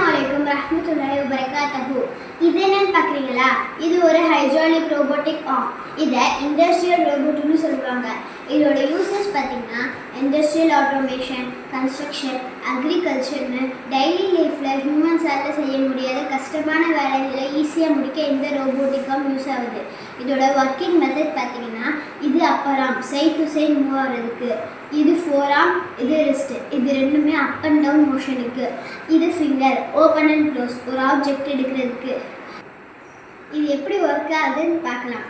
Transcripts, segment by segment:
Assalamualaikum warahmatullahi wabarakatuh. இது என்னன்னு பார்க்குறீங்களா? இது ஒரு ஹைட்ராலிக் ரோபோட்டிக் ஆர்ம். இதை இண்டஸ்ட்ரியல் ரோபோட்னு சொல்லுவாங்க. இதோட யூசஸ் பார்த்தீங்கன்னா இண்டஸ்ட்ரியல் ஆட்டோமேஷன், கன்ஸ்ட்ரக்ஷன், அக்ரிகல்ச்சர்னு டெய்லி லைஃப்பில் ஹியூமன்ஸால் செய்ய முடியாத கஷ்டமான வேலைகளை ஈஸியாக முடிக்க இந்த ரோபோட்டிக் ஆர்ம் யூஸ் ஆகுது. இதோட ஒர்க்கிங் மெத்தட் பார்த்தீங்கன்னா இது upper arm, side to side move ஆகிறதுக்கு, இது ஃபோர் ஆர்ம், இது ரிஸ்ட், இது ரெண்டுமே அப் அண்ட் டவுன் மோஷனுக்கு, இது ஃபிங்கர் ஓப்பன் அண்ட் க்ளோஸ் ஒரு ஆப்ஜெக்ட் எடுக்கிறதுக்கு. இது எப்படி ஒர்க் ஆகுதுன்னு பார்க்கலாம்.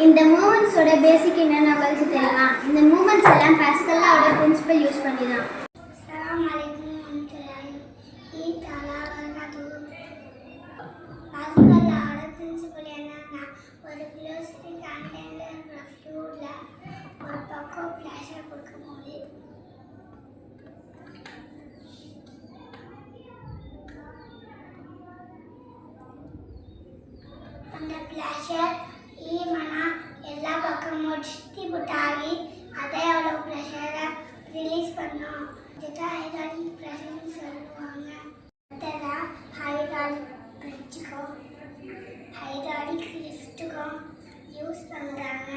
இந்த மூமெண்ட்ஸோட பேசிக் என்னென்ன உங்களுக்கு தெரியுமா? இந்த மூமெண்ட்ஸ் எல்லாம் பாஸ்கலோட பிரின்சிபல் யூஸ் பண்ணி தான். பாஸ்கலோட பிரின்சிபல் என்னன்னா, ஒரு வெலாசிட்டி கண்டெய்னர் ஃப்ளூயிட்ல ஒரு பக்கம் ப்ரெஷர் கொடுக்கும்போது அந்த ப்ரெஷர் ஈவனா எல்லா பக்கமும் டிஸ்ட்ரிபியூட் ஆகி அதே அவ்வளோ ப்ரெஷரை ரிலீஸ் பண்ணோம். இதுதான் ஹைட்ராலிக் ப்ரெஷர்னு சொல்லுவாங்க. அதுதான் ஹைட்ராலிக் பிரிட்ஜுக்கும் ஹைட்ராலிக் லிஃப்ட்டுக்கும் யூஸ் பண்ணுறாங்க.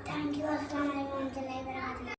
Thank you. Assalamualaikum warahmatullahi wabarakatuh.